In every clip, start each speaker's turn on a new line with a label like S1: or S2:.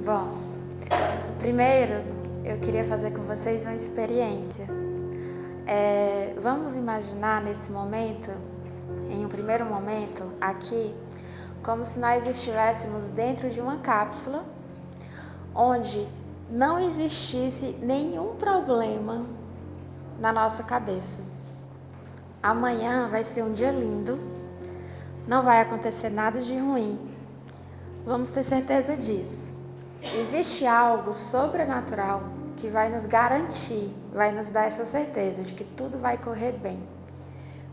S1: Bom, primeiro eu queria fazer com vocês uma experiência. Vamos imaginar nesse momento, em um primeiro momento, aqui, como se nós estivéssemos dentro de uma cápsula, onde não existisse nenhum problema na nossa cabeça. Amanhã vai ser um dia lindo, não vai acontecer nada de ruim. Vamos ter certeza disso. Existe algo sobrenatural que vai nos garantir, vai nos dar essa certeza de que tudo vai correr bem.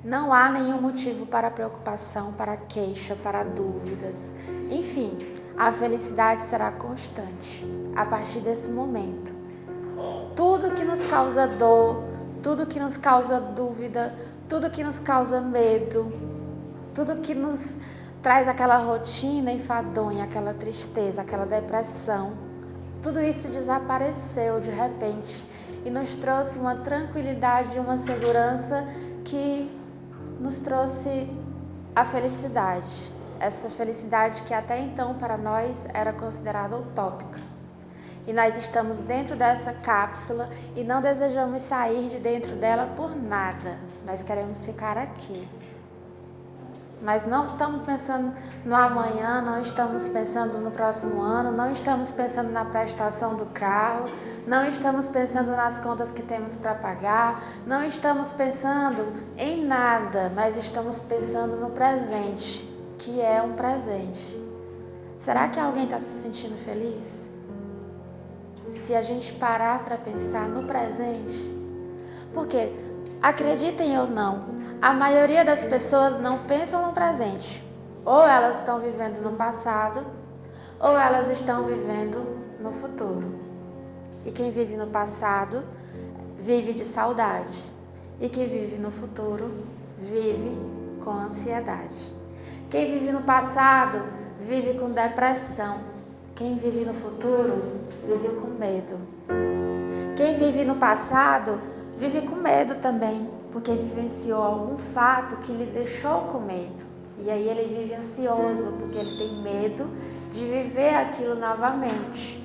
S1: Não há nenhum motivo para preocupação, para queixa, para dúvidas. Enfim, a felicidade será constante a partir desse momento. Tudo que nos causa dor, tudo que nos causa dúvida, tudo que nos causa medo, tudo que nos traz aquela rotina enfadonha, aquela tristeza, aquela depressão, tudo isso desapareceu de repente e nos trouxe uma tranquilidade e uma segurança que nos trouxe a felicidade. Essa felicidade que até então para nós era considerada utópica. E nós estamos dentro dessa cápsula e não desejamos sair de dentro dela por nada. Nós queremos ficar aqui. Mas não estamos pensando no amanhã, não estamos pensando no próximo ano, não estamos pensando na prestação do carro, não estamos pensando nas contas que temos para pagar, não estamos pensando em nada, nós estamos pensando no presente, que é um presente. Será que alguém está se sentindo feliz? Se a gente parar para pensar no presente, porque, acreditem ou não, a maioria das pessoas não pensam no presente. Ou elas estão vivendo no passado, ou elas estão vivendo no futuro. E quem vive no passado, vive de saudade. E quem vive no futuro, vive com ansiedade. Quem vive no passado, vive com depressão. Quem vive no futuro, vive com medo. Quem vive no passado, vive com medo também, porque vivenciou algum fato que lhe deixou com medo. E aí ele vive ansioso, porque ele tem medo de viver aquilo novamente.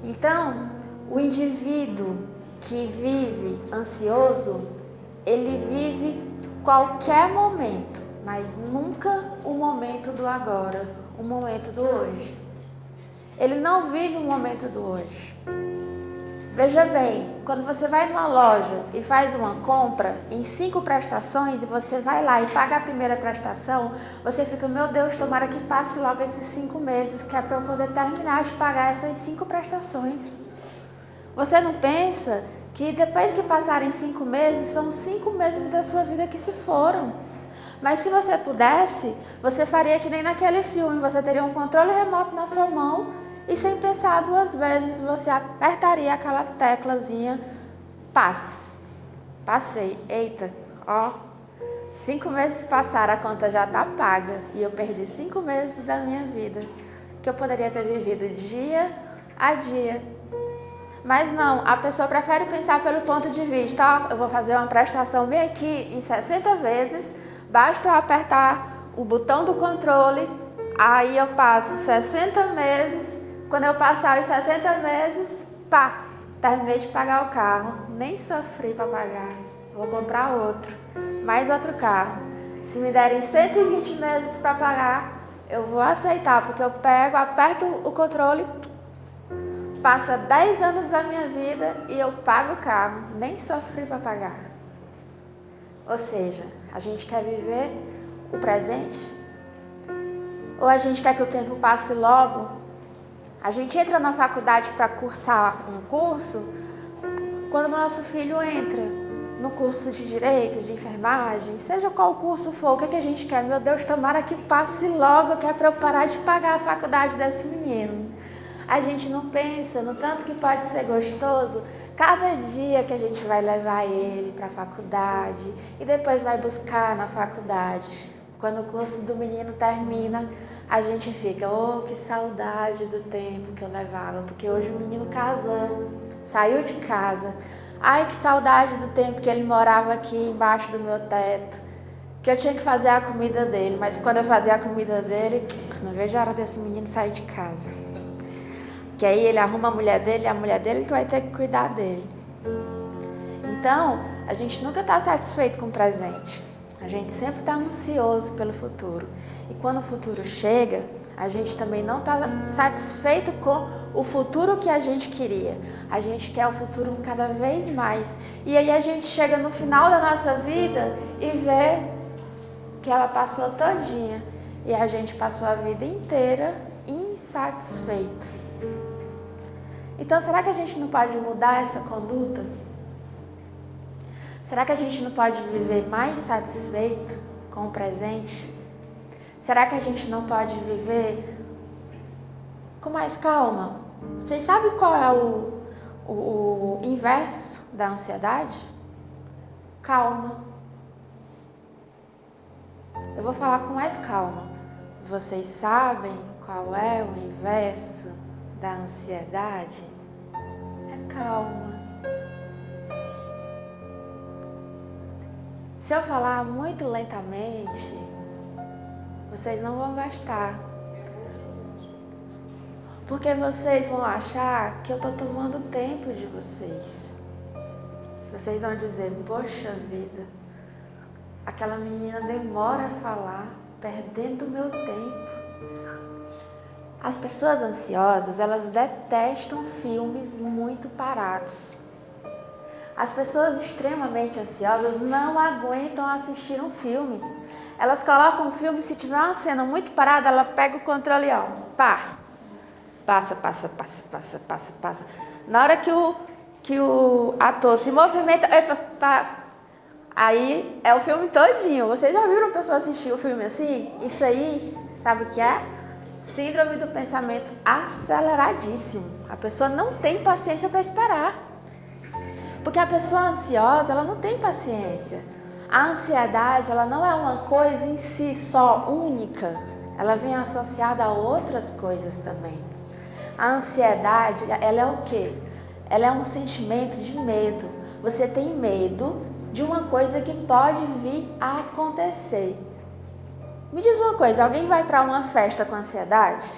S1: Então, o indivíduo que vive ansioso, ele vive qualquer momento, mas nunca o momento do agora, o momento do hoje. Ele não vive o momento do hoje. Veja bem, quando você vai numa loja e faz uma compra em 5 prestações e você vai lá e paga a primeira prestação, você fica, meu Deus, tomara que passe logo esses 5 meses, que é para eu poder terminar de pagar essas 5 prestações. Você não pensa que depois que passarem 5 meses, são 5 meses da sua vida que se foram. Mas se você pudesse, você faria que nem naquele filme, você teria um controle remoto na sua mão, e sem pensar 2 vezes, você apertaria aquela teclazinha, passei, eita, 5 meses passaram, a conta já está paga, e eu perdi 5 meses da minha vida, que eu poderia ter vivido dia a dia. Mas não, a pessoa prefere pensar pelo ponto de vista, eu vou fazer uma prestação bem aqui em 60 vezes, basta eu apertar o botão do controle, aí eu passo 60 meses, quando eu passar os 60 meses, terminei de pagar o carro. Nem sofri para pagar. Vou comprar outro. Mais outro carro. Se me derem 120 meses para pagar, eu vou aceitar. Porque eu aperto o controle, passa 10 anos da minha vida e eu pago o carro. Nem sofri para pagar. Ou seja, a gente quer viver o presente? Ou a gente quer que o tempo passe logo? A gente entra na faculdade para cursar um curso, quando o nosso filho entra no curso de direito, de enfermagem, seja qual curso for, o que a gente quer? Meu Deus, tomara que passe logo, que é para eu parar de pagar a faculdade desse menino. A gente não pensa no tanto que pode ser gostoso cada dia que a gente vai levar ele para a faculdade e depois vai buscar na faculdade. Quando o curso do menino termina, a gente fica, que saudade do tempo que eu levava, porque hoje o menino casou, saiu de casa. Ai, que saudade do tempo que ele morava aqui embaixo do meu teto, que eu tinha que fazer a comida dele, mas quando eu fazia a comida dele, não vejo a hora desse menino sair de casa. Que aí ele arruma a mulher dele e a mulher dele que vai ter que cuidar dele. Então, a gente nunca está satisfeito com o presente. A gente sempre está ansioso pelo futuro. E quando o futuro chega, a gente também não está satisfeito com o futuro que a gente queria. A gente quer o futuro cada vez mais. E aí a gente chega no final da nossa vida e vê que ela passou todinha. E a gente passou a vida inteira insatisfeito. Então, será que a gente não pode mudar essa conduta? Será que a gente não pode viver mais satisfeito com o presente? Será que a gente não pode viver com mais calma? Vocês sabem qual é o inverso da ansiedade? Calma. Eu vou falar com mais calma. Vocês sabem qual é o inverso da ansiedade? É calma. Se eu falar muito lentamente, vocês não vão gastar. Porque vocês vão achar que eu estou tomando tempo de vocês. Vocês vão dizer, poxa vida, aquela menina demora a falar, perdendo o meu tempo. As pessoas ansiosas, elas detestam filmes muito parados. As pessoas extremamente ansiosas não aguentam assistir um filme. Elas colocam um filme, se tiver uma cena muito parada, ela pega o controle, ó, pá. Passa. Na hora que o ator se movimenta, aí é o filme todinho. Vocês já viram a pessoa assistir o filme assim? Isso aí, sabe o que é? Síndrome do pensamento aceleradíssimo. A pessoa não tem paciência para esperar. Porque a pessoa ansiosa, ela não tem paciência. A ansiedade, ela não é uma coisa em si só única. Ela vem associada a outras coisas também. A ansiedade, ela é o quê? Ela é um sentimento de medo. Você tem medo de uma coisa que pode vir a acontecer. Me diz uma coisa, alguém vai para uma festa com ansiedade?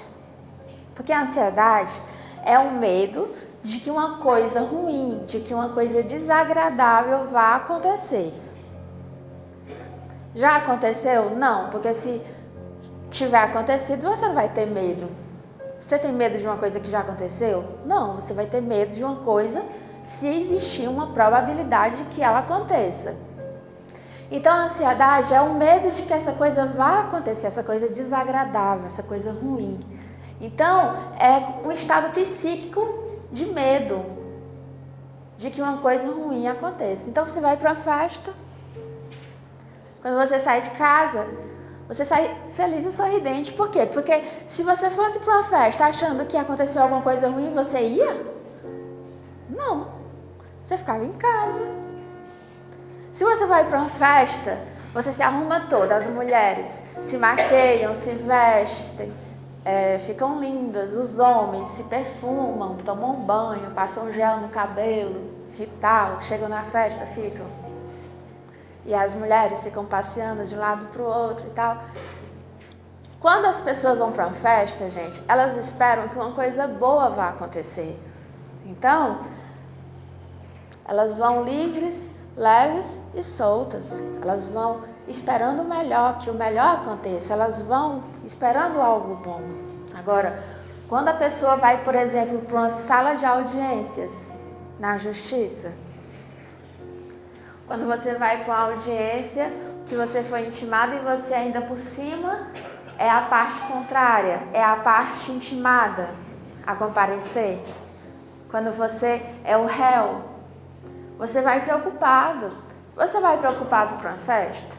S1: Porque a ansiedade é o medo de que uma coisa ruim, de que uma coisa desagradável vá acontecer. Já aconteceu? Não, porque se tiver acontecido, você não vai ter medo. Você tem medo de uma coisa que já aconteceu? Não, você vai ter medo de uma coisa se existir uma probabilidade de que ela aconteça. Então, a ansiedade é o medo de que essa coisa vá acontecer, essa coisa desagradável, essa coisa ruim. Então, é um estado psíquico de medo de que uma coisa ruim aconteça. Então, você vai para uma festa. Quando você sai de casa, você sai feliz e sorridente. Por quê? Porque se você fosse para uma festa achando que aconteceu alguma coisa ruim, você ia? Não. Você ficava em casa. Se você vai para uma festa, você se arruma toda. As mulheres se maquiam, se vestem, ficam lindas. Os homens se perfumam, tomam banho, passam gel no cabelo e tal. Chegam na festa, ficam. E as mulheres ficam passeando de um lado para o outro e tal. Quando as pessoas vão para uma festa, gente, elas esperam que uma coisa boa vá acontecer. Então, elas vão livres, leves e soltas. Elas vão esperando o melhor, que o melhor aconteça. Elas vão esperando algo bom. Agora, quando a pessoa vai, por exemplo, para uma sala de audiências na justiça, quando você vai para uma audiência que você foi intimado e você ainda por cima é a parte contrária, é a parte intimada a comparecer. Quando você é o réu, você vai preocupado. Você vai preocupado para uma festa?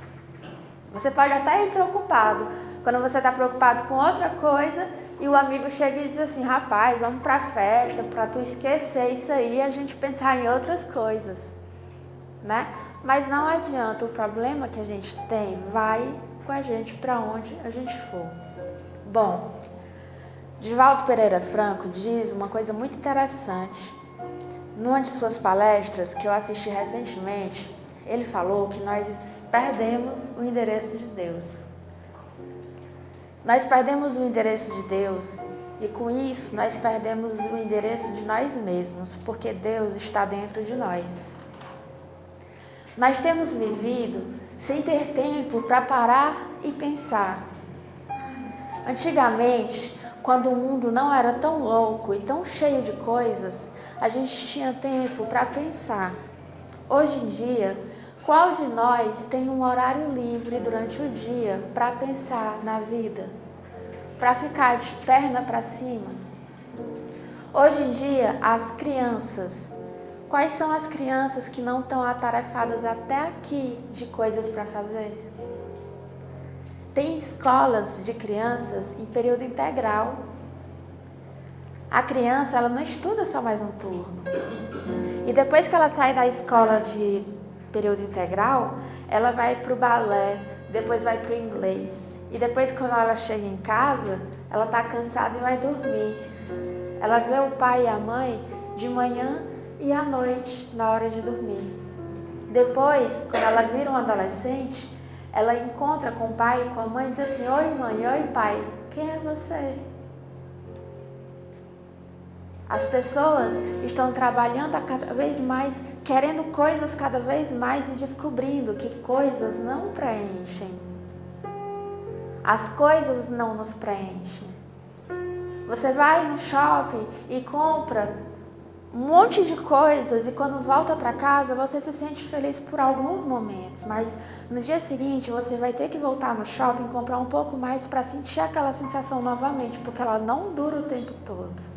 S1: Você pode até ir preocupado. Quando você está preocupado com outra coisa e o amigo chega e diz assim, rapaz, vamos para a festa, para tu esquecer isso aí e a gente pensar em outras coisas. Né? Mas não adianta, o problema que a gente tem vai com a gente para onde a gente for. Bom, Divaldo Pereira Franco diz uma coisa muito interessante. Numa de suas palestras, que eu assisti recentemente, ele falou que nós perdemos o endereço de Deus. Nós perdemos o endereço de Deus E com isso, nós perdemos o endereço de nós mesmos, porque Deus está dentro de nós. Nós temos vivido sem ter tempo para parar e pensar. Antigamente, quando o mundo não era tão louco e tão cheio de coisas, a gente tinha tempo para pensar. Hoje em dia, qual de nós tem um horário livre durante o dia para pensar na vida? Para ficar de perna para cima? Hoje em dia, as crianças, quais são as crianças que não estão atarefadas até aqui de coisas para fazer? Tem escolas de crianças em período integral. A criança, ela não estuda só mais um turno. E depois que ela sai da escola de período integral, ela vai para o balé, depois vai para o inglês. E depois, quando ela chega em casa, ela está cansada e vai dormir. Ela vê o pai e a mãe de manhã e à noite, na hora de dormir. Depois, quando ela vira uma adolescente, ela encontra com o pai e com a mãe e diz assim: oi mãe, oi pai, quem é você? As pessoas estão trabalhando a cada vez mais, querendo coisas cada vez mais e descobrindo que coisas não preenchem. As coisas não nos preenchem. Você vai no shopping e compra um monte de coisas e quando volta para casa você se sente feliz por alguns momentos, mas no dia seguinte você vai ter que voltar no shopping e comprar um pouco mais para sentir aquela sensação novamente, porque ela não dura o tempo todo.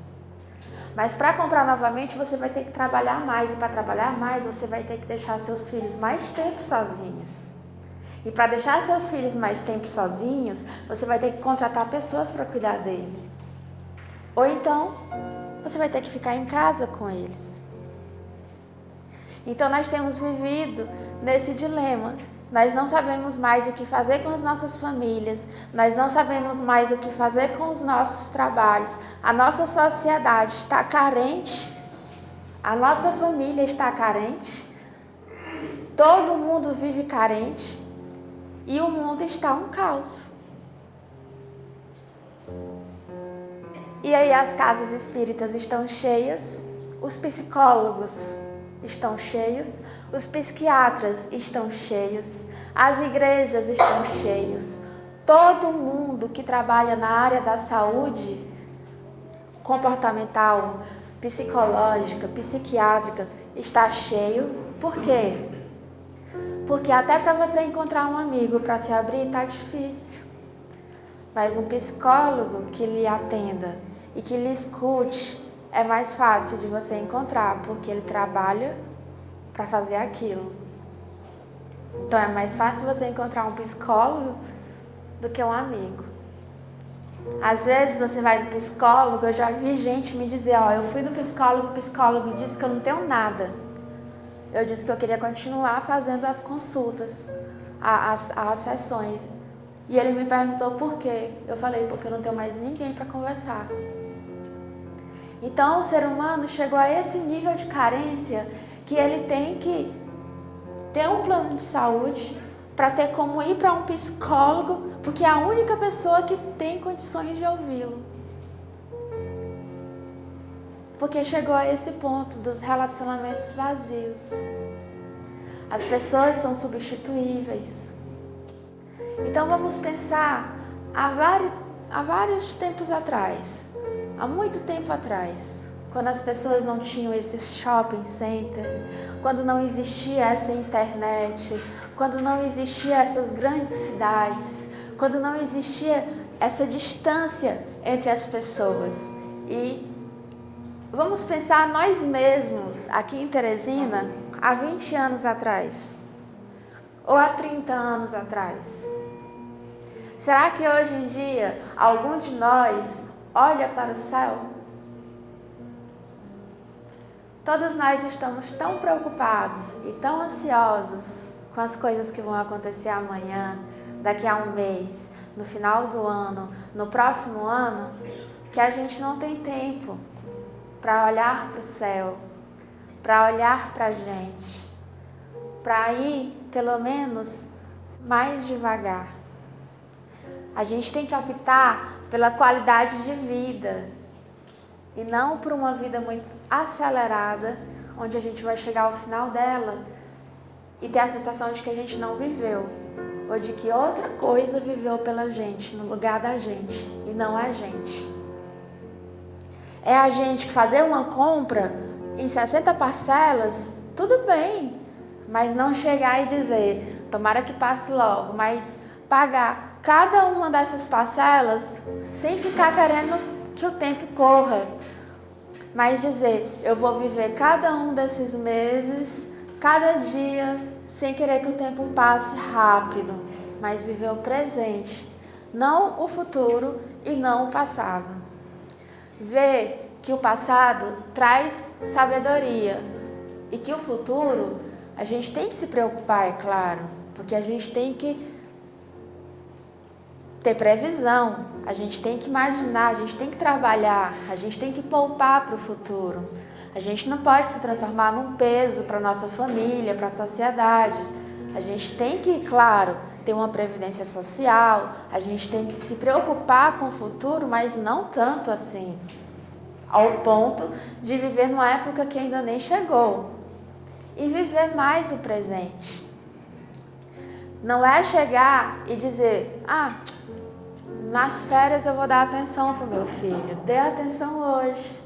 S1: Mas para comprar novamente você vai ter que trabalhar mais, e para trabalhar mais você vai ter que deixar seus filhos mais tempo sozinhos. E para deixar seus filhos mais tempo sozinhos, você vai ter que contratar pessoas para cuidar dele. Ou então, você vai ter que ficar em casa com eles. Então nós temos vivido nesse dilema. Nós não sabemos mais o que fazer com as nossas famílias, nós não sabemos mais o que fazer com os nossos trabalhos. A nossa sociedade está carente, a nossa família está carente, todo mundo vive carente e o mundo está um caos. E aí as casas espíritas estão cheias, os psicólogos estão cheios, os psiquiatras estão cheios, as igrejas estão cheias. Todo mundo que trabalha na área da saúde comportamental, psicológica, psiquiátrica está cheio. Por quê? Porque até para você encontrar um amigo para se abrir está difícil. Mas um psicólogo que lhe atenda e que lhe escute é mais fácil de você encontrar, porque ele trabalha para fazer aquilo. Então é mais fácil você encontrar um psicólogo do que um amigo. Às vezes você vai no psicólogo, eu já vi gente me dizer, eu fui no psicólogo, o psicólogo disse que eu não tenho nada. Eu disse que eu queria continuar fazendo as consultas, as sessões. E ele me perguntou por quê. Eu falei, porque eu não tenho mais ninguém para conversar. Então o ser humano chegou a esse nível de carência que ele tem que ter um plano de saúde para ter como ir para um psicólogo, porque é a única pessoa que tem condições de ouvi-lo. Porque chegou a esse ponto dos relacionamentos vazios. As pessoas são substituíveis. Então vamos pensar há vários tempos atrás, há muito tempo atrás, quando as pessoas não tinham esses shopping centers, quando não existia essa internet, quando não existia essas grandes cidades, quando não existia essa distância entre as pessoas. E vamos pensar nós mesmos, aqui em Teresina, há 20 anos atrás, ou há 30 anos atrás. Será que hoje em dia algum de nós olha para o céu? Todos nós estamos tão preocupados e tão ansiosos com as coisas que vão acontecer amanhã, daqui a um mês, no final do ano, no próximo ano, que a gente não tem tempo para olhar para o céu, para olhar para a gente, para ir, pelo menos, mais devagar. A gente tem que optar pela qualidade de vida e não por uma vida muito acelerada, onde a gente vai chegar ao final dela e ter a sensação de que a gente não viveu, ou de que outra coisa viveu pela gente, no lugar da gente, e não a gente. É a gente que fazer uma compra em 60 parcelas, tudo bem, mas não chegar e dizer, tomara que passe logo, mas pagar cada uma dessas parcelas sem ficar querendo que o tempo corra, mas dizer, eu vou viver cada um desses meses, cada dia, sem querer que o tempo passe rápido, mas viver o presente, não o futuro e não o passado. Ver que o passado traz sabedoria e que o futuro a gente tem que se preocupar, é claro, porque a gente tem que ter previsão, a gente tem que imaginar, a gente tem que trabalhar, a gente tem que poupar para o futuro. A gente não pode se transformar num peso para a nossa família, para a sociedade. A gente tem que, claro, ter uma previdência social, a gente tem que se preocupar com o futuro, mas não tanto assim, ao ponto de viver numa época que ainda nem chegou. E viver mais o presente. Não é chegar e dizer, nas férias eu vou dar atenção para o meu filho. Dê atenção hoje.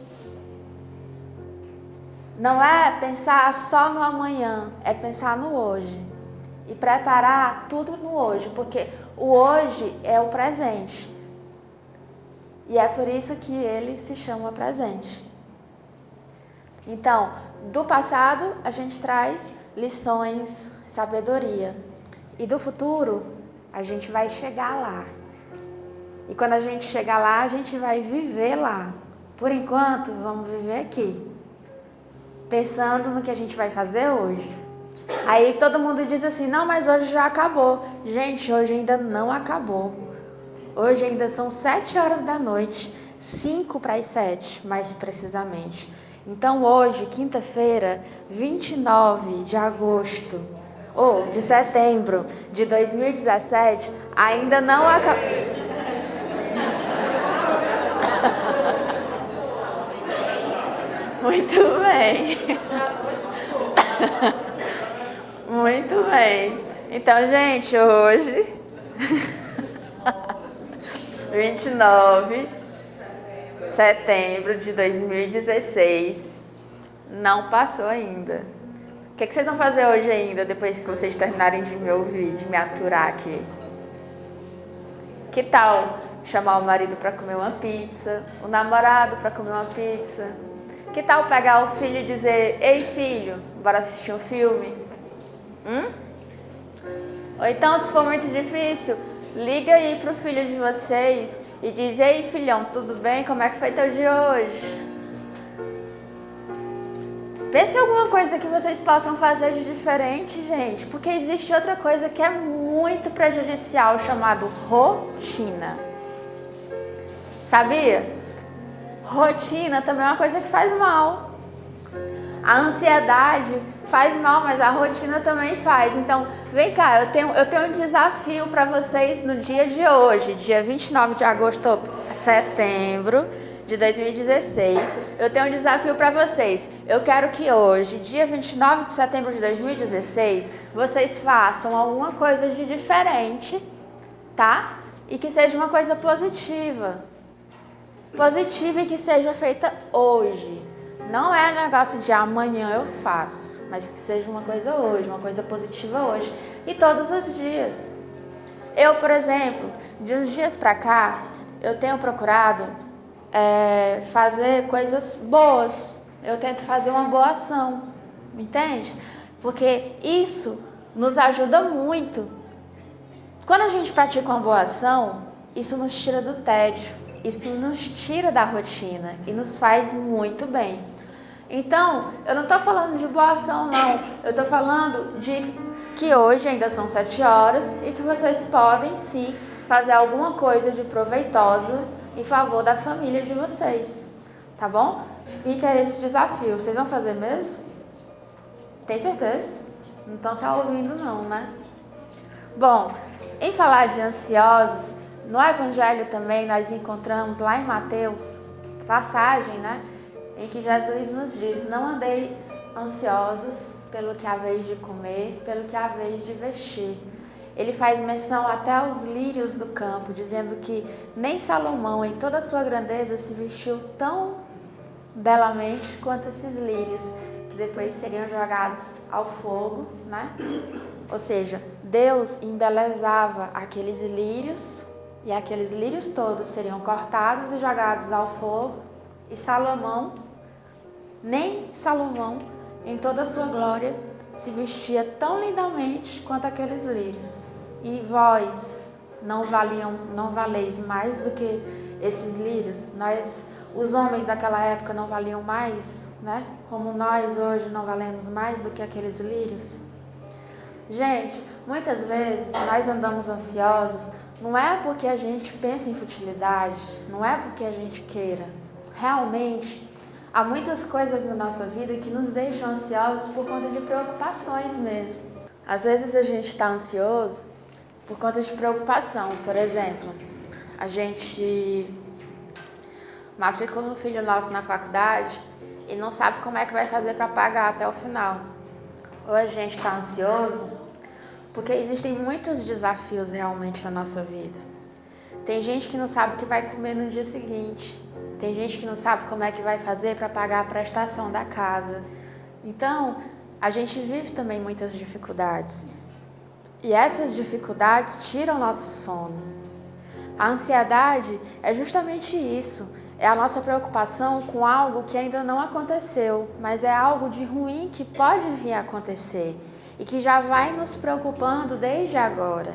S1: Não é pensar só no amanhã, é pensar no hoje. E preparar tudo no hoje, porque o hoje é o presente. E é por isso que ele se chama presente. Então, do passado a gente traz lições, sabedoria. E do futuro a gente vai chegar lá. E quando a gente chegar lá, a gente vai viver lá. Por enquanto, vamos viver aqui, pensando no que a gente vai fazer hoje. Aí todo mundo diz assim, não, mas hoje já acabou. Gente, hoje ainda não acabou. Hoje ainda são 7 horas da noite, 5 para as 7, mais precisamente. Então hoje, quinta-feira, 29 de agosto, ou de setembro de 2017, ainda não acabou. Muito bem. Muito bem. Então, gente, hoje, 29 de setembro de 2016, não passou ainda. O que vocês vão fazer hoje ainda, depois que vocês terminarem de me ouvir, de me aturar aqui? Que tal chamar o marido para comer uma pizza, o namorado para comer uma pizza? Que tal pegar o filho e dizer, ei filho, bora assistir um filme? Ou então, se for muito difícil, liga aí pro filho de vocês e diz, ei filhão, tudo bem? Como é que foi teu dia hoje? Pense em alguma coisa que vocês possam fazer de diferente, gente, porque existe outra coisa que é muito prejudicial, chamado rotina. Sabia? Rotina também é uma coisa que faz mal. A ansiedade faz mal, mas a rotina também faz. Então, vem cá, eu tenho um desafio para vocês no dia de hoje, dia 29 de agosto, setembro de 2016. Eu tenho um desafio para vocês. Eu quero que hoje, dia 29 de setembro de 2016, vocês façam alguma coisa de diferente, tá? E que seja uma coisa positiva. Positiva e que seja feita hoje. Não é negócio de amanhã eu faço, mas que seja uma coisa hoje, uma coisa positiva hoje. E todos os dias. Eu, por exemplo, de uns dias pra cá, eu tenho procurado fazer coisas boas. Eu tento fazer uma boa ação, entende? Porque isso nos ajuda muito. Quando a gente pratica uma boa ação, isso nos tira do tédio. Isso nos tira da rotina e nos faz muito bem. Então, eu não estou falando de boa ação, não. Eu estou falando de que hoje ainda são 7 horas e que vocês podem, sim, fazer alguma coisa de proveitosa em favor da família de vocês. Tá bom? Fica esse desafio. Vocês vão fazer mesmo? Tem certeza? Não estão só ouvindo, não, né? Bom, em falar de ansiosos, No Evangelho também nós encontramos lá em Mateus, passagem, em que Jesus nos diz: não andeis ansiosos pelo que haveis de comer, pelo que haveis de vestir. Ele faz menção até aos lírios do campo, dizendo que nem Salomão, em toda a sua grandeza, se vestiu tão belamente quanto esses lírios, que depois seriam jogados ao fogo, Ou seja, Deus embelezava aqueles lírios, e aqueles lírios todos seriam cortados e jogados ao fogo, e nem Salomão, em toda a sua glória, se vestia tão lindamente quanto aqueles lírios. E vós não valeis mais do que esses lírios? Os homens daquela época não valiam mais, Como nós hoje não valemos mais do que aqueles lírios? Gente, muitas vezes nós andamos ansiosos, não é porque a gente pensa em futilidade, não é porque a gente queira. Realmente, há muitas coisas na nossa vida que nos deixam ansiosos por conta de preocupações mesmo. Às vezes a gente está ansioso por conta de preocupação. Por exemplo, a gente matricula um filho nosso na faculdade e não sabe como é que vai fazer para pagar até o final. Ou a gente está ansioso porque existem muitos desafios realmente na nossa vida. Tem gente que não sabe o que vai comer no dia seguinte. Tem gente que não sabe como é que vai fazer para pagar a prestação da casa. Então, a gente vive também muitas dificuldades. E essas dificuldades tiram nosso sono. A ansiedade é justamente isso. É a nossa preocupação com algo que ainda não aconteceu, mas é algo de ruim que pode vir a acontecer e que já vai nos preocupando desde agora.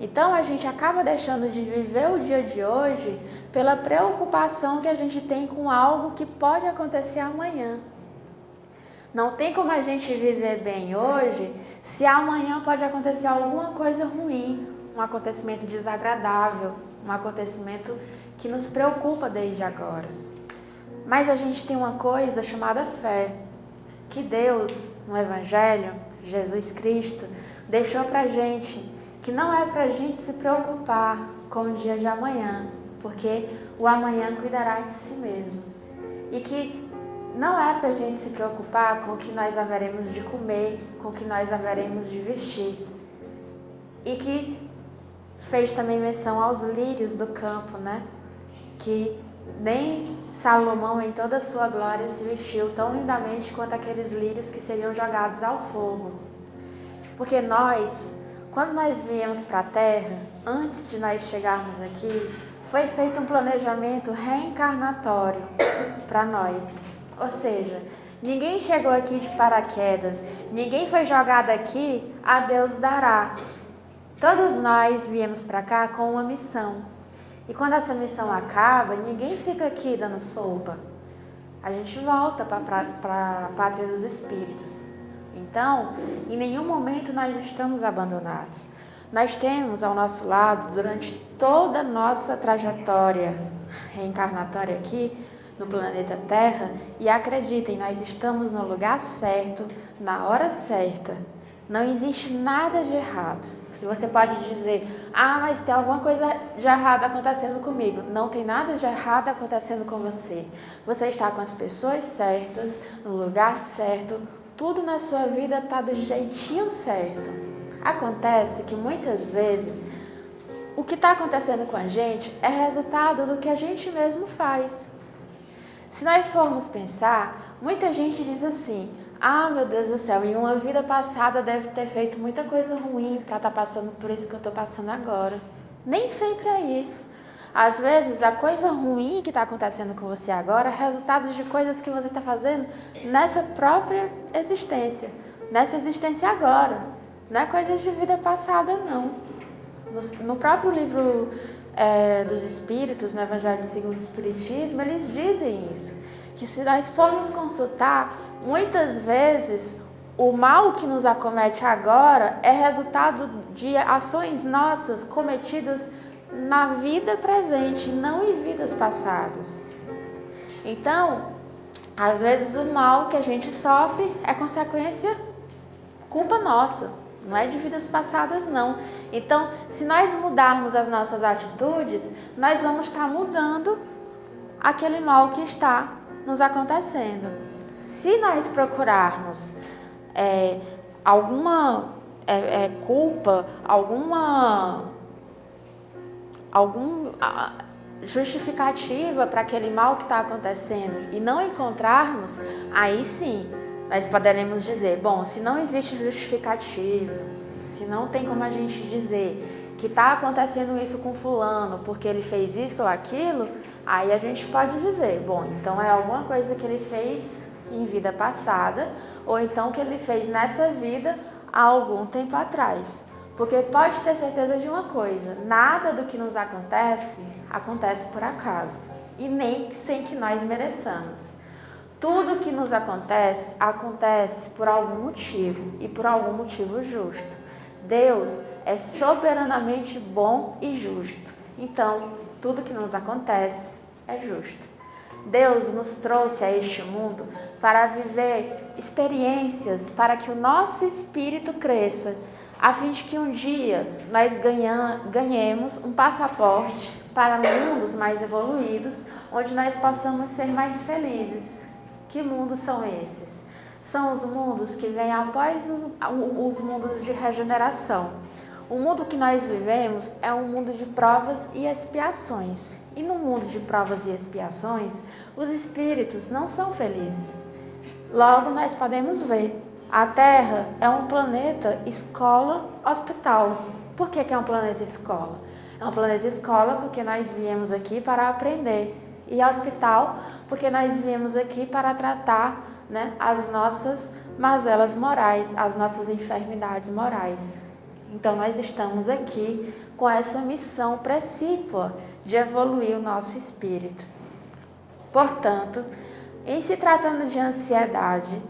S1: Então a gente acaba deixando de viver o dia de hoje pela preocupação que a gente tem com algo que pode acontecer amanhã. Não tem como a gente viver bem hoje se amanhã pode acontecer alguma coisa ruim, um acontecimento desagradável, um acontecimento que nos preocupa desde agora. Mas a gente tem uma coisa chamada fé, que Deus, no Evangelho, Jesus Cristo, deixou pra gente, que não é pra gente se preocupar com o dia de amanhã, porque o amanhã cuidará de si mesmo. E que não é pra gente se preocupar com o que nós haveremos de comer, com o que nós haveremos de vestir. E que fez também menção aos lírios do campo, Que nem Salomão em toda a sua glória se vestiu tão lindamente quanto aqueles lírios que seriam jogados ao fogo. Porque quando nós viemos para a Terra, antes de nós chegarmos aqui, foi feito um planejamento reencarnatório para nós. Ou seja, ninguém chegou aqui de paraquedas, ninguém foi jogado aqui, a Deus dará. Todos nós viemos para cá com uma missão. E quando essa missão acaba, ninguém fica aqui dando sopa. A gente volta para a pátria dos espíritos. Então, em nenhum momento nós estamos abandonados. Nós temos ao nosso lado, durante toda a nossa trajetória reencarnatória aqui no planeta Terra, e acreditem, nós estamos no lugar certo, na hora certa. Não existe nada de errado. Se você pode dizer, mas tem alguma coisa de errado acontecendo comigo. Não tem nada de errado acontecendo com você. Você está com as pessoas certas, no lugar certo, tudo na sua vida está do jeitinho certo. Acontece que muitas vezes o que está acontecendo com a gente é resultado do que a gente mesmo faz. Se nós formos pensar, muita gente diz assim, meu Deus do céu, em uma vida passada deve ter feito muita coisa ruim para estar passando por isso que eu estou passando agora. Nem sempre é isso. Às vezes, a coisa ruim que está acontecendo com você agora é resultado de coisas que você está fazendo nessa própria existência. Nessa existência agora. Não é coisa de vida passada, não. No próprio livro dos Espíritos, no Evangelho segundo o Espiritismo, eles dizem isso. Que se nós formos consultar, muitas vezes o mal que nos acomete agora é resultado de ações nossas cometidas na vida presente, não em vidas passadas. Então, às vezes o mal que a gente sofre é consequência, culpa nossa, não é de vidas passadas não. Então, se nós mudarmos as nossas atitudes, nós vamos estar mudando aquele mal que está nos acontecendo. Se nós procurarmos alguma culpa, alguma justificativa para aquele mal que está acontecendo e não encontrarmos, aí sim nós poderemos dizer, bom, se não existe justificativa, se não tem como a gente dizer que está acontecendo isso com fulano porque ele fez isso ou aquilo, aí a gente pode dizer, bom, então é alguma coisa que ele fez em vida passada ou então que ele fez nessa vida há algum tempo atrás. Porque pode ter certeza de uma coisa, nada do que nos acontece, acontece por acaso, e nem sem que nós mereçamos. Tudo que nos acontece, acontece por algum motivo, e por algum motivo justo. Deus é soberanamente bom e justo, então tudo que nos acontece é justo. Deus nos trouxe a este mundo para viver experiências, para que o nosso espírito cresça, a fim de que um dia nós ganhemos um passaporte para mundos mais evoluídos, onde nós possamos ser mais felizes. Que mundos são esses? São os mundos que vêm após os mundos de regeneração. O mundo que nós vivemos é um mundo de provas e expiações. E no mundo de provas e expiações, os espíritos não são felizes. Logo, nós podemos ver. A Terra é um planeta escola-hospital. Por que é um planeta escola? É um planeta escola porque nós viemos aqui para aprender. E hospital porque nós viemos aqui para tratar, as nossas mazelas morais, as nossas enfermidades morais. Então, nós estamos aqui com essa missão precípua de evoluir o nosso espírito. Portanto, em se tratando de ansiedade,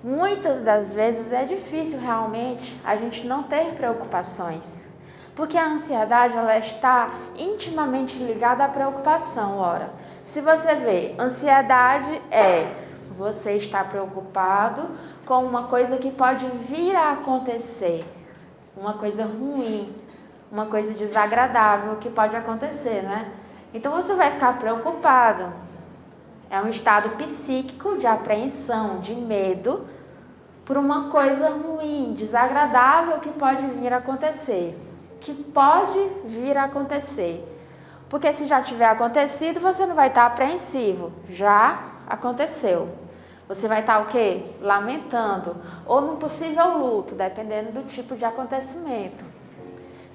S1: muitas das vezes é difícil realmente a gente não ter preocupações, porque a ansiedade ela está intimamente ligada à preocupação. Ora, se você vê, ansiedade é você estar preocupado com uma coisa que pode vir a acontecer, uma coisa ruim, uma coisa desagradável que pode acontecer, Então você vai ficar preocupado. É um estado psíquico de apreensão, de medo, por uma coisa ruim, desagradável que pode vir a acontecer. Que pode vir a acontecer. Porque se já tiver acontecido, você não vai estar apreensivo. Já aconteceu. Você vai estar o quê? Lamentando. Ou num possível luto, dependendo do tipo de acontecimento.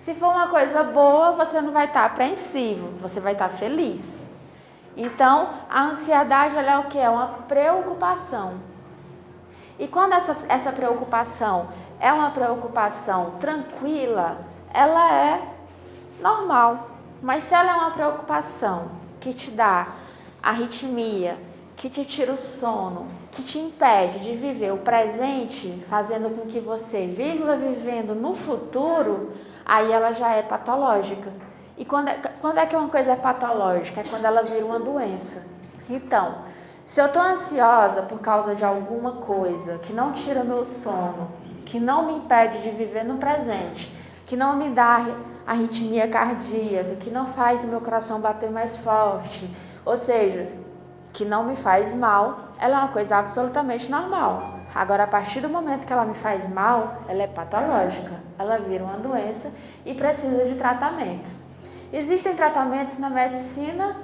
S1: Se for uma coisa boa, você não vai estar apreensivo. Você vai estar feliz. Então, a ansiedade ela é o quê? É uma preocupação. E quando essa preocupação é uma preocupação tranquila, ela é normal. Mas se ela é uma preocupação que te dá arritmia, que te tira o sono, que te impede de viver o presente, fazendo com que você viva vivendo no futuro, aí ela já é patológica. E quando é que uma coisa é patológica? É quando ela vira uma doença. Então, se eu estou ansiosa por causa de alguma coisa que não tira meu sono, que não me impede de viver no presente, que não me dá arritmia cardíaca, que não faz o meu coração bater mais forte, ou seja, que não me faz mal, ela é uma coisa absolutamente normal. Agora, a partir do momento que ela me faz mal, ela é patológica, ela vira uma doença e precisa de tratamento. Existem tratamentos na medicina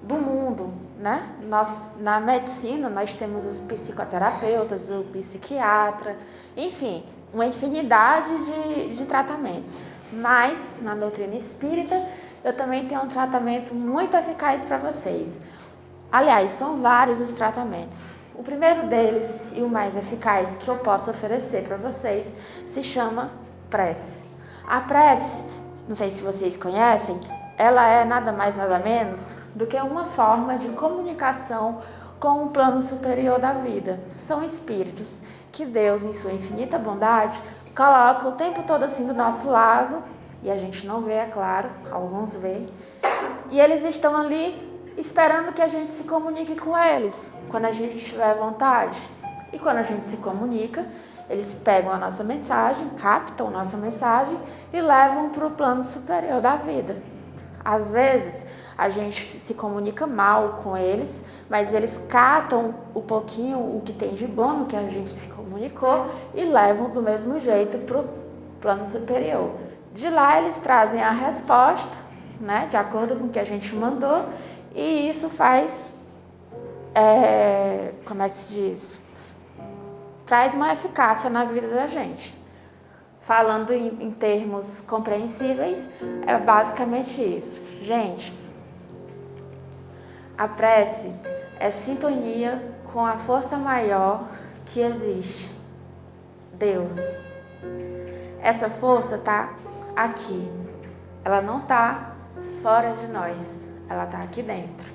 S1: do mundo, na medicina, nós temos os psicoterapeutas, o psiquiatra, enfim, uma infinidade de tratamentos. Mas, na doutrina espírita, eu também tenho um tratamento muito eficaz para vocês. Aliás, são vários os tratamentos. O primeiro deles e o mais eficaz que eu posso oferecer para vocês se chama prece. A prece, não sei se vocês conhecem, ela é nada mais nada menos do que uma forma de comunicação com o plano superior da vida. São espíritos que Deus, em sua infinita bondade, coloca o tempo todo assim do nosso lado, e a gente não vê, é claro, alguns veem, e eles estão ali esperando que a gente se comunique com eles, quando a gente tiver vontade. E quando a gente se comunica, Eles pegam a nossa mensagem, captam nossa mensagem e levam para o plano superior da vida. Às vezes, a gente se comunica mal com eles, mas eles catam um pouquinho o que tem de bom no que a gente se comunicou e levam do mesmo jeito para o plano superior. De lá, eles trazem a resposta, né, de acordo com o que a gente mandou, e isso faz, como é que se diz? Traz uma eficácia na vida da gente. Falando em termos compreensíveis, é basicamente isso. Gente, a prece é sintonia com a força maior que existe, Deus. Essa força está aqui, ela não está fora de nós, ela está aqui dentro.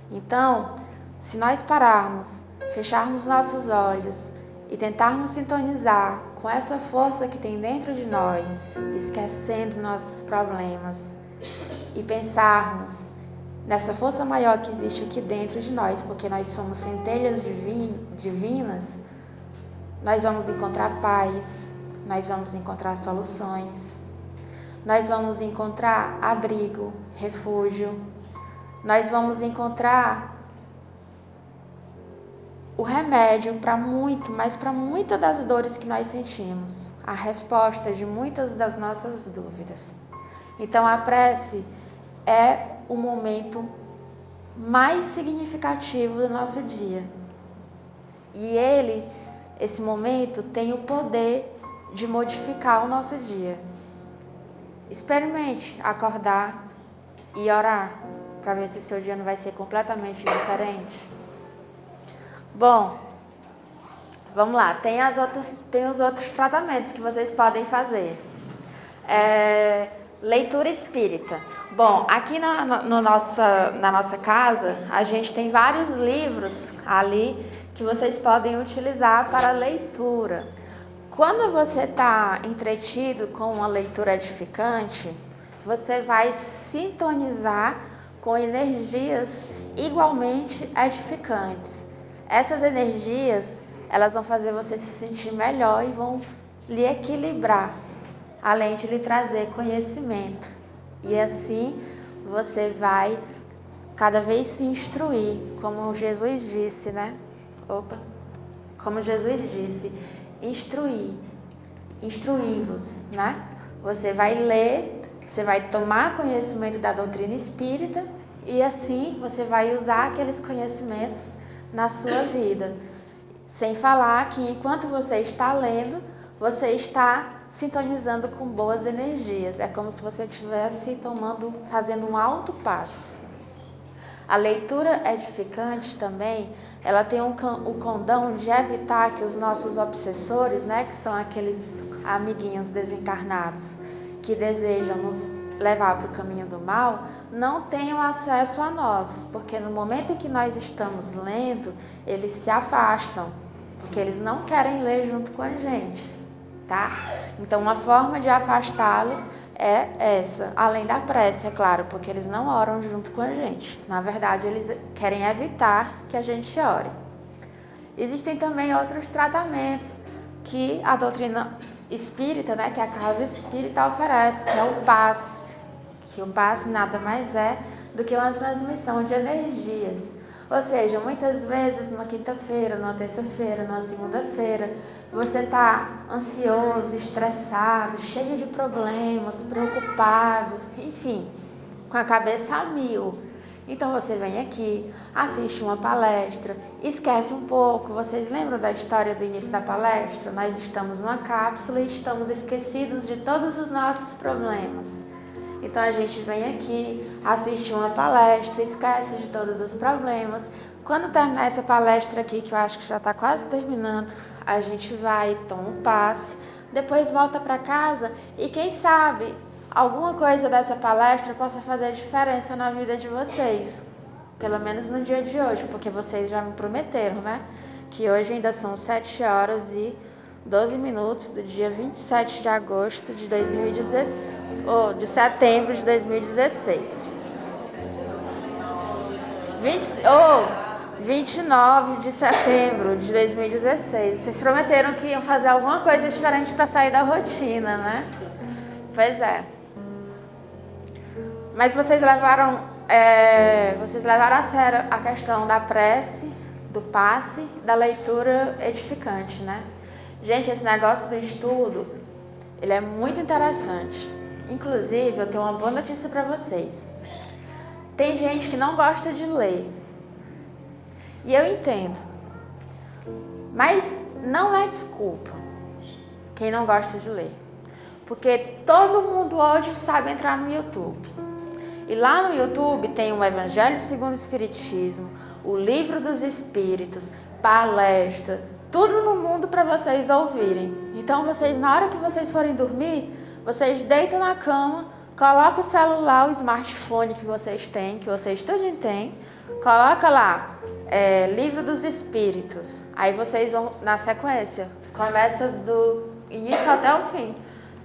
S1: Então, se nós pararmos, fecharmos nossos olhos e tentarmos sintonizar com essa força que tem dentro de nós, esquecendo nossos problemas, e pensarmos nessa força maior que existe aqui dentro de nós, porque nós somos centelhas divinas, nós vamos encontrar paz, nós vamos encontrar soluções, nós vamos encontrar abrigo, refúgio, nós vamos encontrar o remédio para muito, mas para muitas das dores que nós sentimos, a resposta de muitas das nossas dúvidas. Então a prece é o momento mais significativo do nosso dia. E esse momento tem o poder de modificar o nosso dia. Experimente acordar e orar para ver se seu dia não vai ser completamente diferente. Bom, vamos lá, tem os outros tratamentos que vocês podem fazer. Leitura espírita. Bom, aqui na nossa casa, a gente tem vários livros ali que vocês podem utilizar para leitura. Quando você está entretido com uma leitura edificante, você vai sintonizar com energias igualmente edificantes. Essas energias, elas vão fazer você se sentir melhor e vão lhe equilibrar, além de lhe trazer conhecimento. E assim você vai cada vez se instruir, como Jesus disse, né? Como Jesus disse, instruí-vos, né? Você vai ler, você vai tomar conhecimento da doutrina espírita e assim você vai usar aqueles conhecimentos na sua vida. Sem falar que enquanto você está lendo, você está sintonizando com boas energias. É como se você estivesse fazendo um alto passo. A leitura edificante também, ela tem o condão de evitar que os nossos obsessores, né, que são aqueles amiguinhos desencarnados que desejam nos levar para o caminho do mal, não tenham acesso a nós, porque no momento em que nós estamos lendo, eles se afastam, porque eles não querem ler junto com a gente, tá? Então, uma forma de afastá-los é essa, além da prece, é claro, porque eles não oram junto com a gente. Na verdade, eles querem evitar que a gente ore. Existem também outros tratamentos que a doutrina espírita, né, que a casa espírita oferece, que é o passe. Que o passe nada mais é do que uma transmissão de energias. Ou seja, muitas vezes numa quinta-feira, numa terça-feira, numa segunda-feira, você está ansioso, estressado, cheio de problemas, preocupado, enfim, com a cabeça a mil. Então você vem aqui, assiste uma palestra, esquece um pouco. Vocês lembram da história do início da palestra? Nós estamos numa cápsula e estamos esquecidos de todos os nossos problemas. Então a gente vem aqui, assiste uma palestra, esquece de todos os problemas. Quando terminar essa palestra aqui, que eu acho que já está quase terminando, a gente vai, toma um passe, depois volta para casa e quem sabe alguma coisa dessa palestra possa fazer diferença na vida de vocês. Pelo menos no dia de hoje, porque vocês já me prometeram, né? Que hoje ainda são 7h12 do dia 27 de agosto de 2016. De setembro de 2016. 29 de setembro de 2016. Vocês prometeram que iam fazer alguma coisa diferente para sair da rotina, né? Pois é. Mas vocês levaram a sério a questão da prece, do passe, da leitura edificante, né? Gente, esse negócio do estudo, ele é muito interessante. Inclusive, eu tenho uma boa notícia para vocês. Tem gente que não gosta de ler. E eu entendo. Mas não é desculpa quem não gosta de ler. Porque todo mundo hoje sabe entrar no YouTube. E lá no YouTube tem o Evangelho segundo o Espiritismo, o Livro dos Espíritos, palestra, tudo no mundo para vocês ouvirem. Então, vocês, na hora que vocês forem dormir, vocês deitam na cama, colocam o celular, o smartphone que vocês têm, que vocês todos têm, coloca lá, Livro dos Espíritos. Aí vocês vão, na sequência, começa do início até o fim.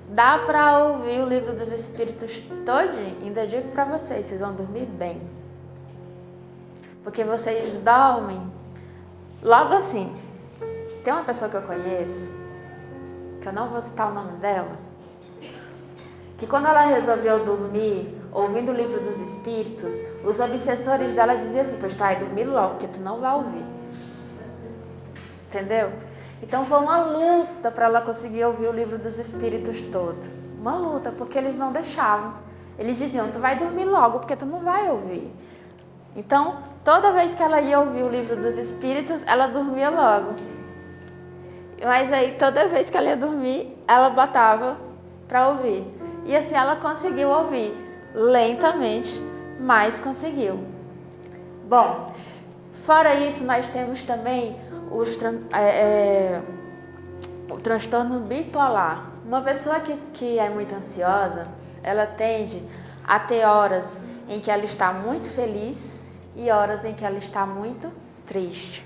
S1: Dá para ouvir o Livro dos Espíritos todinho. Ainda digo para vocês vão dormir bem. Porque vocês dormem logo assim. Tem uma pessoa que eu conheço, que eu não vou citar o nome dela, que quando ela resolveu dormir, ouvindo o Livro dos Espíritos, os obsessores dela diziam assim, pois tu vai dormir logo, porque tu não vai ouvir. Entendeu? Então foi uma luta para ela conseguir ouvir o Livro dos Espíritos todo. Uma luta, porque eles não deixavam. Eles diziam, tu vai dormir logo, porque tu não vai ouvir. Então, toda vez que ela ia ouvir o Livro dos Espíritos, ela dormia logo. Mas aí, toda vez que ela ia dormir, ela botava para ouvir. E assim ela conseguiu ouvir. Lentamente, mas conseguiu. Bom, fora isso, nós temos também o transtorno bipolar. Uma pessoa que é muito ansiosa, ela tende a ter horas em que ela está muito feliz e horas em que ela está muito triste.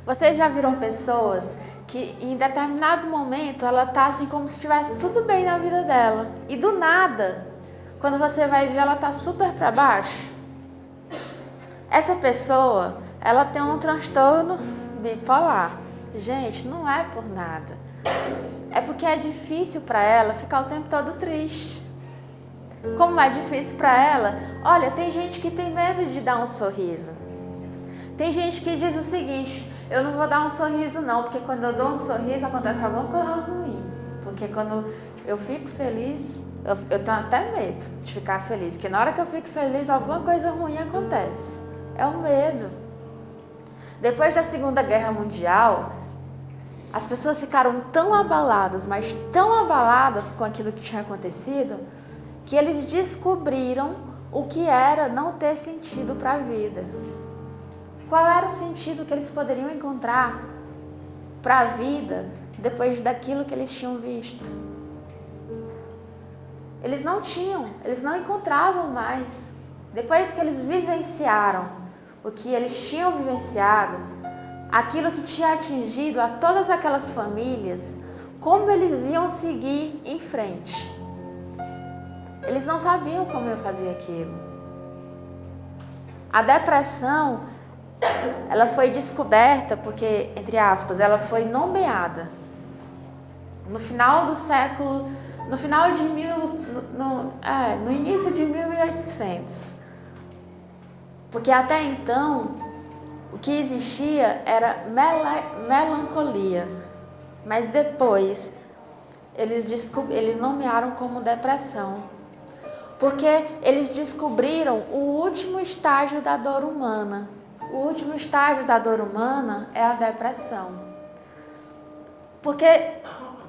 S1: Vocês já viram pessoas que em determinado momento ela está assim como se estivesse tudo bem na vida dela e do nada, quando você vai ver, ela está super para baixo? Essa pessoa, ela tem um transtorno bipolar. Gente, não é por nada. É porque é difícil para ela ficar o tempo todo triste. Como é difícil para ela, olha, tem gente que tem medo de dar um sorriso. Tem gente que diz o seguinte, eu não vou dar um sorriso não, porque quando eu dou um sorriso acontece alguma coisa ruim. Porque quando eu fico feliz, eu tenho até medo de ficar feliz. Porque na hora que eu fico feliz, alguma coisa ruim acontece. É o medo. Depois da Segunda Guerra Mundial, as pessoas ficaram tão abaladas, mas tão abaladas com aquilo que tinha acontecido, que eles descobriram o que era não ter sentido para a vida. Qual era o sentido que eles poderiam encontrar para a vida depois daquilo que eles tinham visto? Eles não encontravam mais. Depois que eles vivenciaram o que eles tinham vivenciado, aquilo que tinha atingido a todas aquelas famílias, como eles iam seguir em frente. Eles não sabiam como eu fazia aquilo. A depressão, ela foi descoberta porque, entre aspas, ela foi nomeada no final do século, no início de 1800. Porque até então, o que existia era melancolia. Mas depois, eles nomearam como depressão. Porque eles descobriram o último estágio da dor humana. O último estágio da dor humana é a depressão. Porque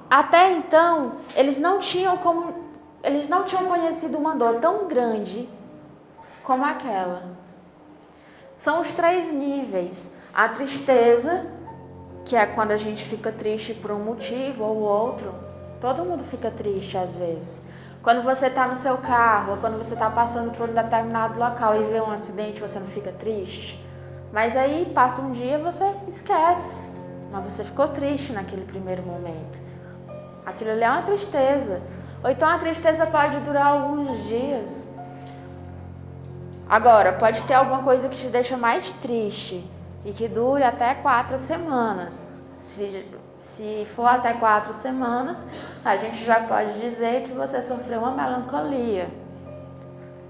S1: até então, eles não tinham conhecido uma dor tão grande como aquela. São os 3 níveis. A tristeza, que é quando a gente fica triste por um motivo ou outro. Todo mundo fica triste às vezes. Quando você está no seu carro, ou quando você está passando por um determinado local e vê um acidente, você não fica triste? Mas aí passa um dia e você esquece. Mas você ficou triste naquele primeiro momento. Aquilo ali é uma tristeza. Ou então a tristeza pode durar alguns dias. Agora, pode ter alguma coisa que te deixa mais triste e que dure até 4 semanas. Se for até 4 semanas, a gente já pode dizer que você sofreu uma melancolia,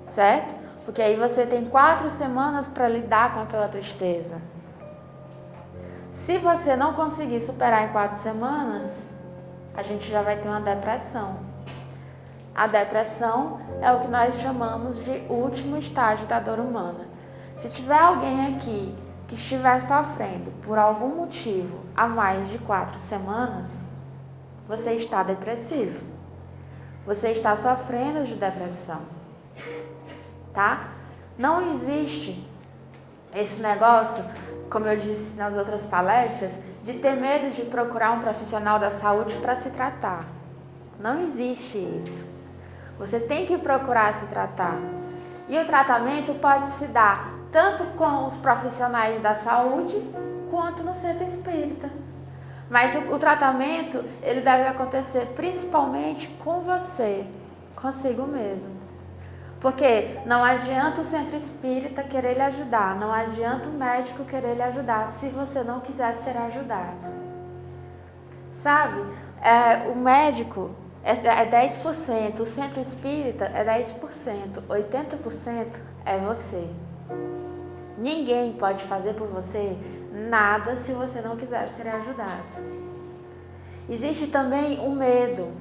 S1: certo? Porque aí você tem 4 semanas para lidar com aquela tristeza. Se você não conseguir superar em 4 semanas, a gente já vai ter uma depressão. A depressão é o que nós chamamos de último estágio da dor humana. Se tiver alguém aqui que estiver sofrendo por algum motivo há mais de 4 semanas, você está depressivo. Você está sofrendo de depressão, tá? Não existe esse negócio, como eu disse nas outras palestras, de ter medo de procurar um profissional da saúde para se tratar. Não existe isso. Você tem que procurar se tratar. E o tratamento pode se dar tanto com os profissionais da saúde, quanto no centro espírita. Mas o tratamento, ele deve acontecer principalmente com você, consigo mesmo. Porque não adianta o centro espírita querer lhe ajudar, não adianta o médico querer lhe ajudar se você não quiser ser ajudado. Sabe, o médico é 10%, o centro espírita é 10%, 80% é você. Ninguém pode fazer por você nada se você não quiser ser ajudado. Existe também o medo,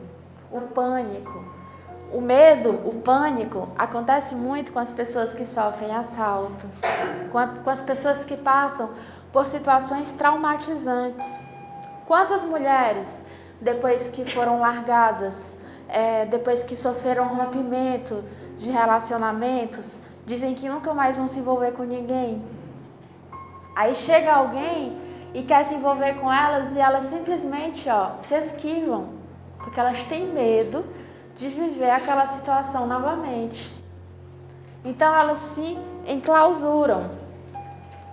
S1: o pânico. O medo, o pânico, acontece muito com as pessoas que sofrem assalto, com as pessoas que passam por situações traumatizantes. Quantas mulheres, depois que foram largadas, depois que sofreram rompimento de relacionamentos, dizem que nunca mais vão se envolver com ninguém. Aí chega alguém e quer se envolver com elas e elas simplesmente se esquivam, porque elas têm medo de viver aquela situação novamente. Então elas se enclausuram.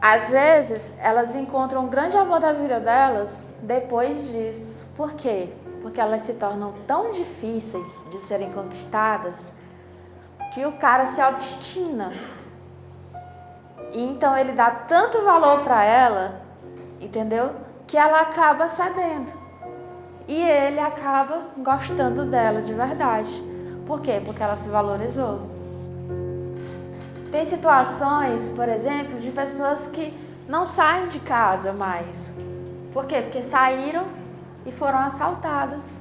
S1: Às vezes elas encontram o grande amor da vida delas depois disso. Por quê? Porque elas se tornam tão difíceis de serem conquistadas que o cara se obstina. E então ele dá tanto valor para ela, entendeu? Que ela acaba cedendo. E ele acaba gostando dela de verdade. Por quê? Porque ela se valorizou. Tem situações, por exemplo, de pessoas que não saem de casa mais. Por quê? Porque saíram e foram assaltadas.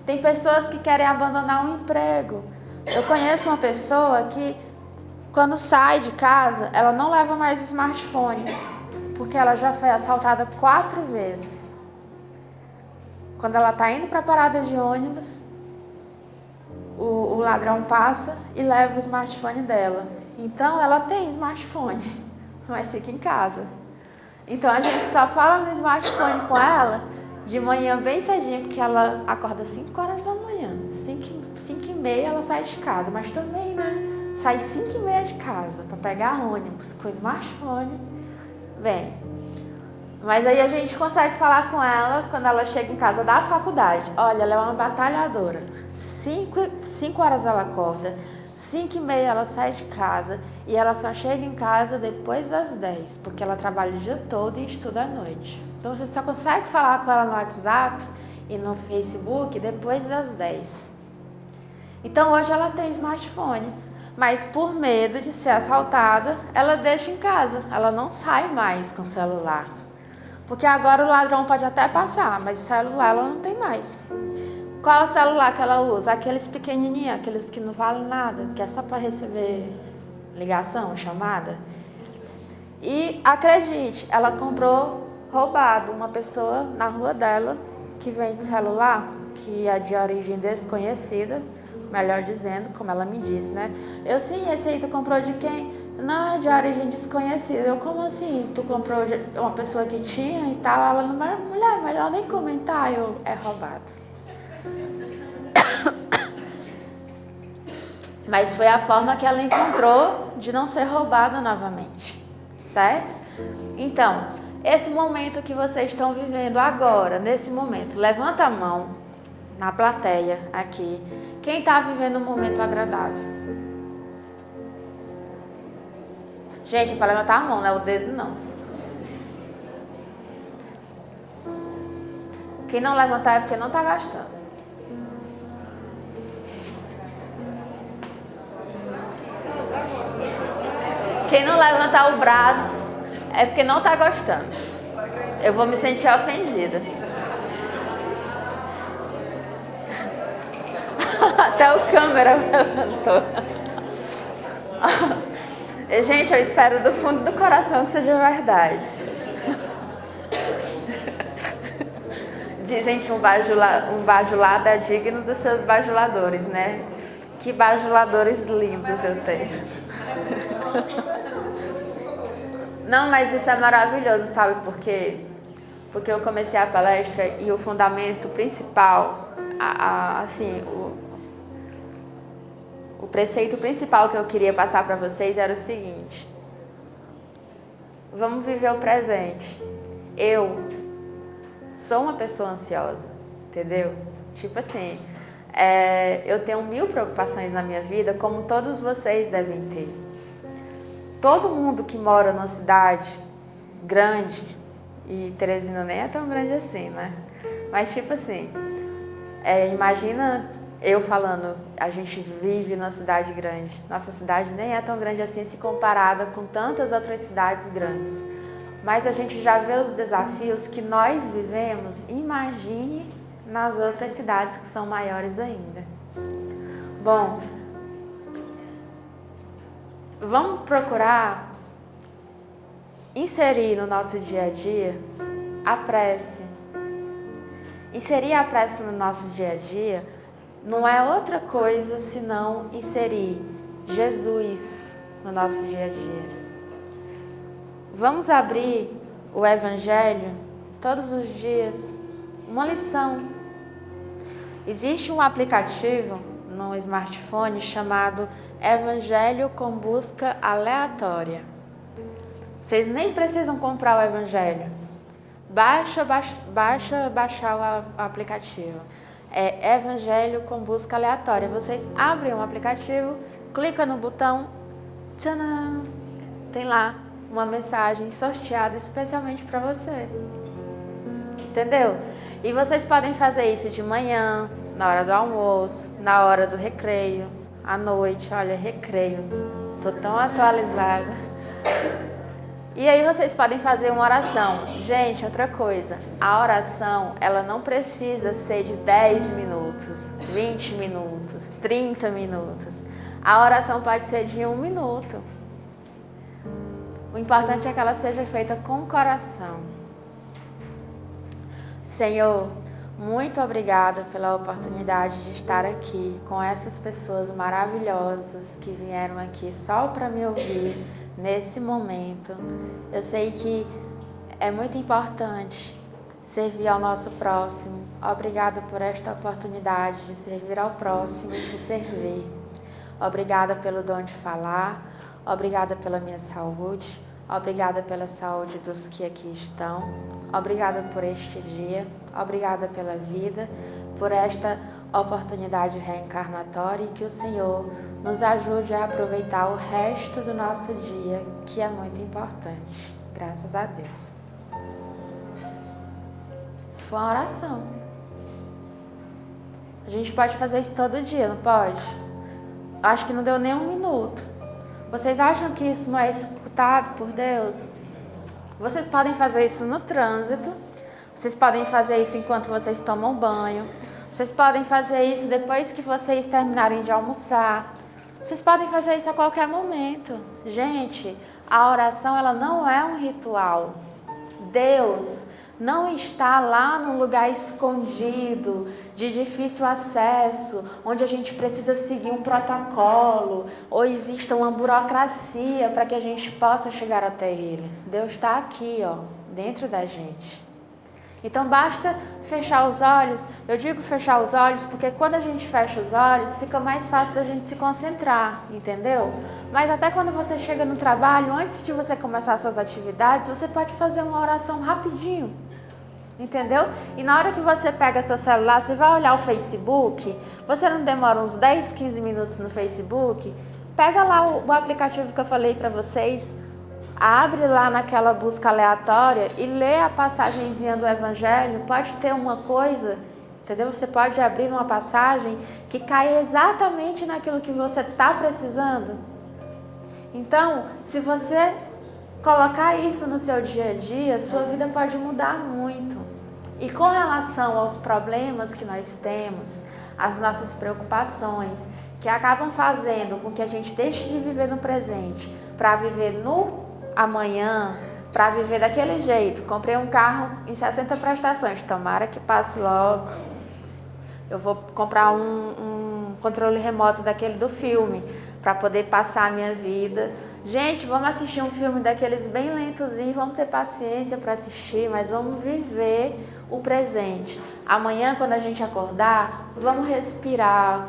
S1: Tem pessoas que querem abandonar um emprego. Eu conheço uma pessoa que, quando sai de casa, ela não leva mais o smartphone, porque ela já foi assaltada 4 vezes. Quando ela está indo para a parada de ônibus, o ladrão passa e leva o smartphone dela. Então, ela tem smartphone, mas fica em casa. Então, a gente só fala no smartphone com ela de manhã bem cedinho, porque ela acorda 5 horas da manhã. 5h30 ela sai de casa, mas também, né? Sai 5h30 de casa para pegar ônibus com o smartphone. Bem, mas aí a gente consegue falar com ela quando ela chega em casa da faculdade. Olha, ela é uma batalhadora. 5 horas ela acorda, 5h30 ela sai de casa e ela só chega em casa depois das 10, porque ela trabalha o dia todo e estuda à noite. Então você só consegue falar com ela no WhatsApp e no Facebook depois das 10. Então hoje ela tem smartphone, mas por medo de ser assaltada, ela deixa em casa, ela não sai mais com o celular. Porque agora o ladrão pode até passar, mas celular ela não tem mais. Qual é o celular que ela usa? Aqueles pequenininhos, aqueles que não valem nada, que é só para receber ligação, chamada. E acredite, ela comprou roubado. Uma pessoa na rua dela que vende celular, que é de origem desconhecida, melhor dizendo, como ela me disse, né? Eu, sim, esse aí tu comprou de quem? Não, é de origem desconhecida. Eu, como assim? Tu comprou de uma pessoa que tinha e tal? Ela, mulher, melhor nem comentar. Eu, é roubado. Mas foi a forma que ela encontrou de não ser roubada novamente, certo? Então, esse momento que vocês estão vivendo agora, nesse momento, levanta a mão na plateia aqui. Quem está vivendo um momento agradável? Gente, é para levantar a mão, não é o dedo não. Quem não levantar é porque não está gastando. Quem não levantar o braço é porque não está gostando. Eu vou me sentir ofendida. Até o câmera levantou. Gente, eu espero do fundo do coração que seja verdade. Dizem que um bajulado é digno dos seus bajuladores, né? Que bajuladores lindos eu tenho. Não, mas isso é maravilhoso, sabe por quê? Porque eu comecei a palestra e o fundamento principal, assim, o preceito principal que eu queria passar para vocês era o seguinte: vamos viver o presente. Eu sou uma pessoa ansiosa, entendeu? Tipo assim, eu tenho 1000 preocupações na minha vida, como todos vocês devem ter. Todo mundo que mora numa cidade grande, e Teresina nem é tão grande assim, né? Mas tipo assim, imagina eu falando, a gente vive numa cidade grande. Nossa cidade nem é tão grande assim se comparada com tantas outras cidades grandes. Mas a gente já vê os desafios que nós vivemos, imagine nas outras cidades que são maiores ainda. Bom, vamos procurar inserir no nosso dia a dia a prece. Inserir a prece no nosso dia a dia não é outra coisa senão inserir Jesus no nosso dia a dia. Vamos abrir o Evangelho todos os dias, uma lição. Existe um aplicativo no smartphone chamado Evangelho com busca aleatória. Vocês nem precisam comprar o Evangelho. Baixar o aplicativo. É Evangelho com busca aleatória. Vocês abrem o aplicativo, clica no botão, tcharam, tem lá uma mensagem sorteada especialmente para você. Entendeu? E vocês podem fazer isso de manhã, na hora do almoço, na hora do recreio, à noite. Olha, recreio. Tô tão atualizada. E aí vocês podem fazer uma oração. Gente, outra coisa. A oração, ela não precisa ser de 10 minutos, 20 minutos, 30 minutos. A oração pode ser de 1 minuto. O importante é que ela seja feita com o coração. Senhor, muito obrigada pela oportunidade de estar aqui com essas pessoas maravilhosas que vieram aqui só para me ouvir nesse momento. Eu sei que é muito importante servir ao nosso próximo. Obrigada por esta oportunidade de servir ao próximo e de servir. Obrigada pelo dom de falar. Obrigada pela minha saúde. Obrigada pela saúde dos que aqui estão. Obrigada por este dia. Obrigada pela vida, por esta oportunidade reencarnatória e que o Senhor nos ajude a aproveitar o resto do nosso dia, que é muito importante. Graças a Deus. Isso foi uma oração. A gente pode fazer isso todo dia, não pode? Acho que não deu nem 1 minuto. Vocês acham que isso não é escutado por Deus? Vocês podem fazer isso no trânsito. Vocês podem fazer isso enquanto vocês tomam banho. Vocês podem fazer isso depois que vocês terminarem de almoçar. Vocês podem fazer isso a qualquer momento. Gente, a oração ela não é um ritual. Deus não está lá num lugar escondido, de difícil acesso, onde a gente precisa seguir um protocolo, ou exista uma burocracia para que a gente possa chegar até Ele. Deus está aqui, ó, dentro da gente. Então basta fechar os olhos. Eu digo fechar os olhos porque quando a gente fecha os olhos, fica mais fácil da gente se concentrar, entendeu? Mas até quando você chega no trabalho, antes de você começar suas atividades, você pode fazer uma oração rapidinho, entendeu? E na hora que você pega seu celular, você vai olhar o Facebook, você não demora uns 10, 15 minutos no Facebook, pega lá o aplicativo que eu falei para vocês, abre lá naquela busca aleatória e lê a passagenzinha do Evangelho, pode ter uma coisa, entendeu? Você pode abrir uma passagem que cai exatamente naquilo que você está precisando. Então, se você colocar isso no seu dia a dia, sua vida pode mudar muito. E com relação aos problemas que nós temos, as nossas preocupações, que acabam fazendo com que a gente deixe de viver no presente para viver no amanhã, para viver daquele jeito. Comprei um carro em 60 prestações, tomara que passe logo. Eu vou comprar um controle remoto daquele do filme, para poder passar a minha vida. Gente, vamos assistir um filme daqueles bem lentozinhos, vamos ter paciência para assistir, mas vamos viver o presente. Amanhã, quando a gente acordar, vamos respirar,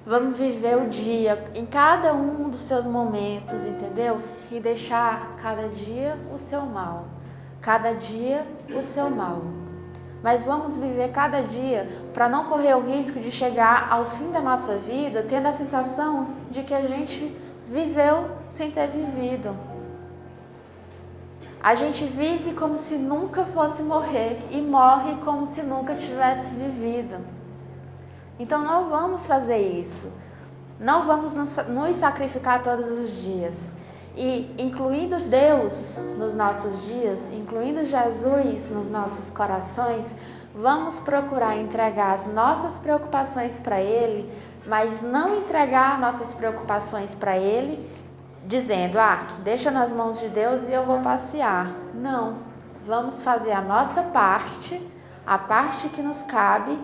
S1: vamos viver o dia em cada um dos seus momentos, entendeu? E deixar cada dia o seu mal, cada dia o seu mal. Mas vamos viver cada dia para não correr o risco de chegar ao fim da nossa vida tendo a sensação de que a gente viveu sem ter vivido. A gente vive como se nunca fosse morrer e morre como se nunca tivesse vivido. Então não vamos fazer isso. Não vamos nos sacrificar todos os dias. E incluindo Deus nos nossos dias, incluindo Jesus nos nossos corações, vamos procurar entregar as nossas preocupações para Ele, mas não entregar nossas preocupações para Ele dizendo, deixa nas mãos de Deus e eu vou passear. Não, vamos fazer a nossa parte, a parte que nos cabe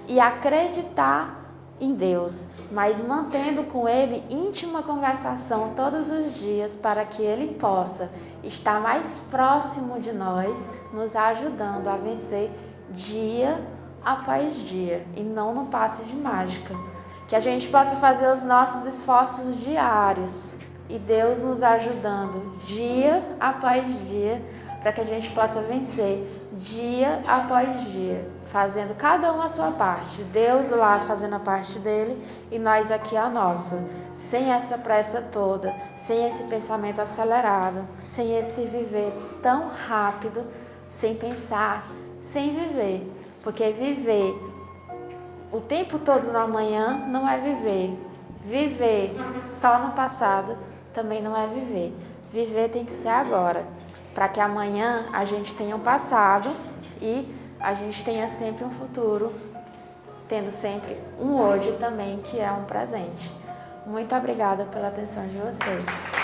S1: e acreditar em Deus, mas mantendo com Ele íntima conversação todos os dias para que Ele possa estar mais próximo de nós, nos ajudando a vencer dia após dia e não no passe de mágica. Que a gente possa fazer os nossos esforços diários e Deus nos ajudando dia após dia para que a gente possa vencer dia após dia, fazendo cada um a sua parte, Deus lá fazendo a parte dele e nós aqui a nossa, sem essa pressa toda, sem esse pensamento acelerado, sem esse viver tão rápido, sem pensar, sem viver, porque viver o tempo todo no amanhã não é viver, viver só no passado também não é viver, viver tem que ser agora, para que amanhã a gente tenha um passado e a gente tenha sempre um futuro, tendo sempre um hoje também, que é um presente. Muito obrigada pela atenção de vocês.